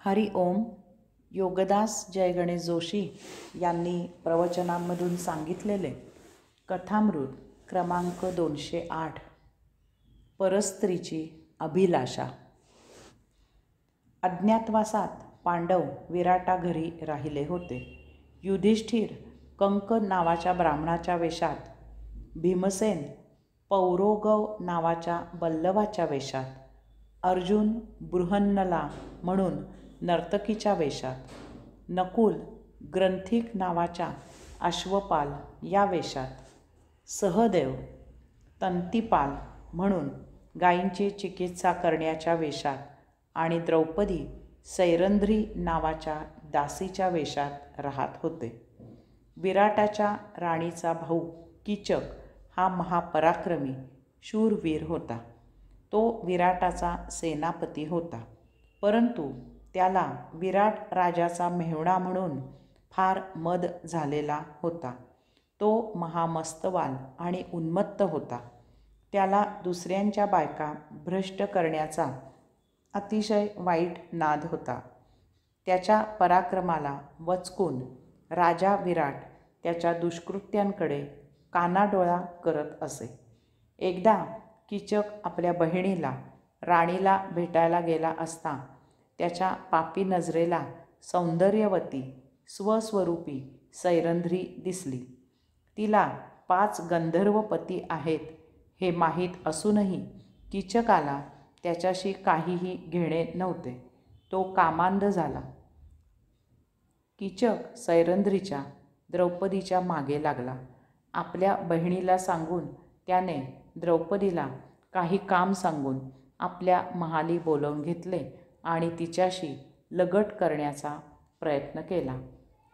हरि ओम. योगदास जय गणेश जोशी यांनी प्रवचनांमधून सांगितलेले कथामृत क्रमांक 208 परस्त्रीची अभिलाषा. अज्ञातवासात पांडव विराटा घरी राहिले होते. युधिष्ठिर कंक नावाच्या ब्राह्मणाच्या वेशात, भीमसेन पौरोगव नावाच्या बल्लवाच्या वेशात, अर्जुन बृहन्नला म्हणून नर्तकीच्या वेशात, नकुल ग्रंथिक नावाच्या अश्वपाल या वेशात, सहदेव तंतीपाल म्हणून गायींची चिकित्सा करण्याच्या वेशात आणि द्रौपदी सैरंध्री नावाच्या दासीच्या वेशात राहत होते. विराटाच्या राणीचा भाऊ कीचक हा महापराक्रमी शूरवीर होता. तो विराटाचा सेनापती होता, परंतु त्याला विराट राजाचा मेहुणा म्हणून फार मद झालेला होता. तो महामस्तवाल आणि उन्मत्त होता. त्याला दुसऱ्यांच्या बायका भ्रष्ट करण्याचा अतिशय वाईट नाद होता. त्याच्या पराक्रमाला वचकून राजा विराट त्याच्या दुष्कृत्यांकडे कानाडोळा करत असे. एकदा कीचक आपल्या बहिणीला राणीला भेटायला गेला असता त्याच्या पापी नजरेला सौंदर्यवती स्वस्वरूपी सैरंध्री दिसली. तिला 5 गंधर्व पती आहेत हे माहीत असूनही कीचकाला त्याच्याशी काहीही घेणे नव्हते. तो कामांध झाला. कीचक सैरंध्रीच्या द्रौपदीच्या मागे लागला. आपल्या बहिणीला सांगून त्याने द्रौपदीला काही काम सांगून आपल्या महाली बोलावून घेतले आणि तिच्याशी लगट करण्याचा प्रयत्न केला.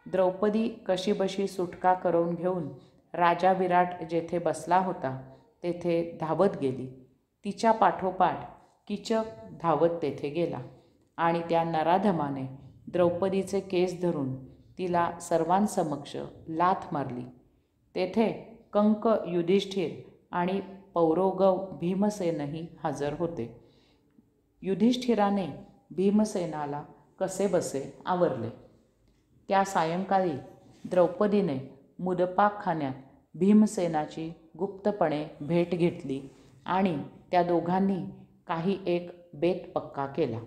द्रौपदी कशीबशी सुटका करून घेऊन राजा विराट जेथे बसला होता तेथे धावत गेली. तिच्या पाठोपाठ कीचक धावत तेथे गेला आणि त्या नराधमाने द्रौपदीचे केस धरून तिला सर्वांसमक्ष लाथ मारली. तेथे कंक युधिष्ठिर आणि पौरोगव भीमसेनही हजर होते. युधिष्ठिराने भीमसेनाला कसेबसे आवरले. त्या सायंकाळी द्रौपदीने मुदपाकखान्यात भीमसेनाची गुप्तपणे भेट घेतली आणि त्या दोघांनी काही एक बेत पक्का केला.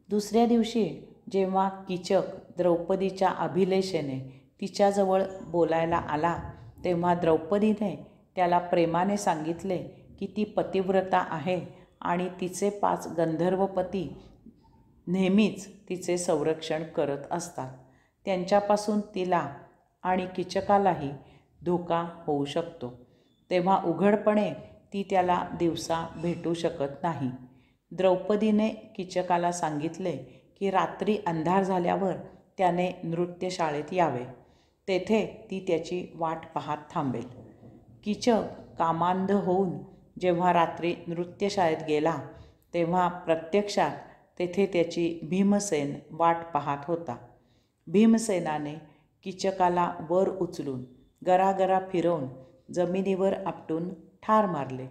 दुसऱ्या दिवशी जेव्हा कीचक द्रौपदीच्या अभिलाषेने तिच्याजवळ बोलायला आला तेव्हा द्रौपदीने त्याला प्रेमाने सांगितले की ती पतिव्रता आहे आणि तिचे 5 गंधर्वपती नेहमीच तिचे संरक्षण करत असतात. त्यांच्यापासून तिला आणि कीचकालाही धोका होऊ शकतो. तेव्हा उघडपणे ती त्याला दिवसा भेटू शकत नाही. द्रौपदीने कीचकाला सांगितले की रात्री अंधार झाल्यावर त्याने नृत्यशाळेत यावे. तेथे ती त्याची वाट पाहत थांबेल. कीचक कामांध होऊन जेव्हा रात्री नृत्यशाळेत गेला तेव्हा प्रत्यक्षात तेथे त्याची भीमसेन वाट पाहत होता. भीमसेनाने कीचकाला वर उचलून गरागरा फिरवून जमिनीवर आपटून ठार मारले.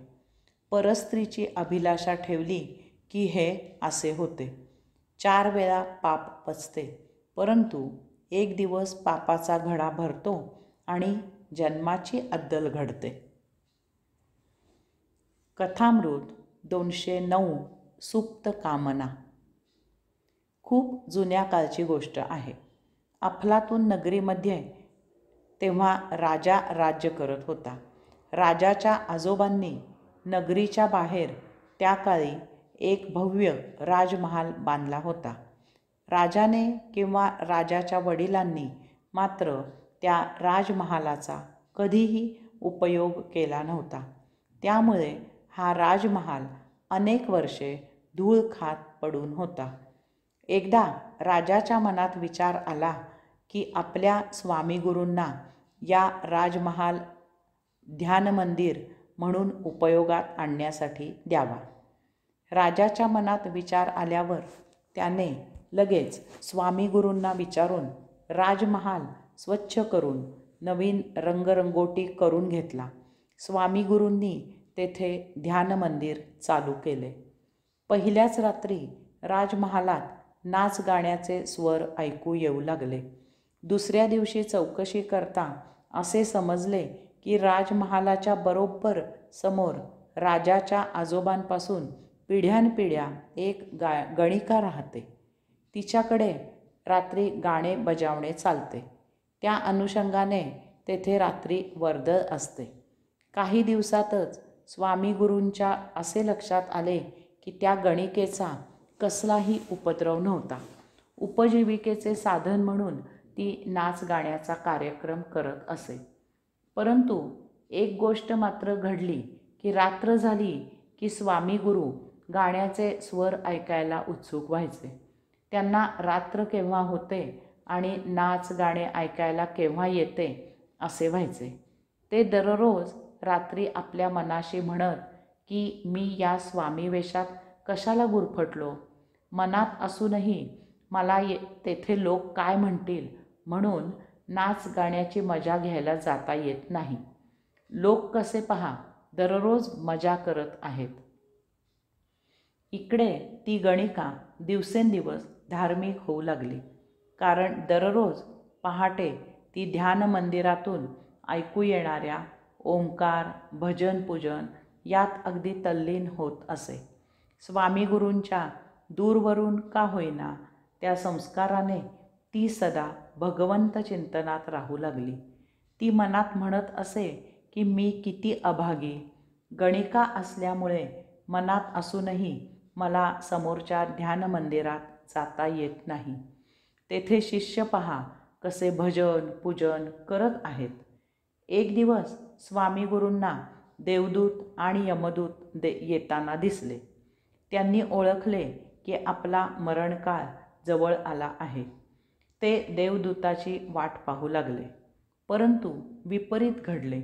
परस्त्रीची अभिलाषा ठेवली की हे असे होते. 4 वेळा पाप पचते, परंतु एक दिवस पापाचा घडा भरतो आणि जन्माची अद्दल घडते. कथामृत 209 सुप्त कामना. खूप जुन्या काळची गोष्ट आहे. अफलातून नगरीमध्ये तेव्हा राजा राज्य करत होता. राजाच्या आजोबांनी नगरीच्या बाहेर त्या काळी एक भव्य राजमहाल बांधला होता. राजाने किंवा राजाच्या वडिलांनी मात्र त्या राजमहालाचा कधीही उपयोग केला नव्हता. त्यामुळे हा राजमहाल अनेक वर्षे धूळ खात पडून होता. एकदा राजाच्या मनात विचार आला की आपल्या स्वामीगुरूंना या राजमहाल ध्यानमंदिर म्हणून उपयोगात आणण्यासाठी द्यावा. राजाच्या मनात विचार आल्यावर त्याने लगेच स्वामीगुरूंना विचारून राजमहाल स्वच्छ करून नवीन रंगरंगोटी करून घेतला. स्वामीगुरूंनी तेथे ध्यानमंदिर चालू केले. पहिल्याच रात्री राजमहालात नाच गाण्याचे स्वर ऐकू येऊ लागले. दुसऱ्या दिवशी चौकशी करता असे समजले की राजमहालाच्या बरोबर समोर राजाच्या आजोबांपासून पिढ्यानपिढ्या एक गणिका राहते. तिच्याकडे रात्री गाणे बजावणे चालते. त्या अनुषंगाने तेथे रात्री वर्दळ असते. काही दिवसातच स्वामी गुरूंच्या असे लक्षात आले की त्या गणिकेचा कसलाही उपद्रव नव्हता. उपजीविकेचे साधन म्हणून ती नाच गाण्याचा कार्यक्रम करत असे. परंतु एक गोष्ट मात्र घडली की रात्र झाली की स्वामी गुरु गाण्याचे स्वर ऐकायला उत्सुक व्हायचे. त्यांना रात्र केव्हा होते आणि नाच गाणे ऐकायला केव्हा येते असे व्हायचे. ते दररोज रात्री आपल्या मनाशी म्हणत की मी या स्वामी वेशात कशाला गुरफटलो. मनात असूनही मला तेथे लोक काय म्हणतील म्हणून नाच गाण्याची मजा घ्यायला जाता येत नाही. लोक कसे पहा दररोज मजा करत आहेत. इकडे ती गणिका दिवसेंदिवस धार्मिक होऊ लागली. कारण दररोज पहाटे ती ध्यान मंदिरातून ऐकू येणाऱ्या ओंकार भजन पूजन यात अगदी तल्लीन होत असे. स्वामी गुरूंच्या दूरवरून का होईना त्या संस्काराने ती सदा भगवंत चिंतनात राहू लागली. ती मनात म्हणत असे की मी किती अभागी. गणिका असल्यामुळे मनात असूनही मला समोरच्या ध्यान मंदिरात जाता येत नाही. तेथे शिष्य पहा कसे भजन पूजन करत आहेत. एक दिवस स्वामी गुरूंना देवदूत आणि यमदूत येताना दिसले. त्यांनी ओळखले की आपला मरणकाळ जवळ आला आहे. ते देवदूताची वाट पाहू लागले. परंतु विपरीत घडले.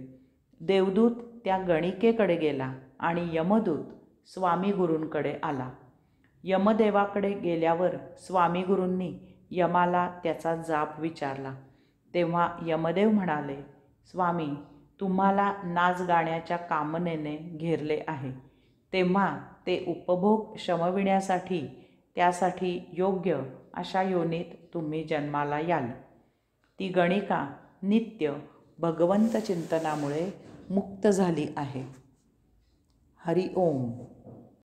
देवदूत त्या गणिकेकडे गेला आणि यमदूत स्वामी गुरूंकडे आला. यमदेवाकडे गेल्यावर स्वामी गुरूंनी यमाला त्याचा जाब विचारला. तेव्हा यमदेव म्हणाले, स्वामी तुम्हाला नाच गाण्याच्या कामनेने घेरले आहे, तेव्हा ते उपभोग शमविण्यासाठी त्यासाठी योग्य अशा योनीत तुम्ही जन्माला याल. ती गणिका नित्य भगवंत चिंतनामुळे मुक्त झाली आहे. हरि ओम.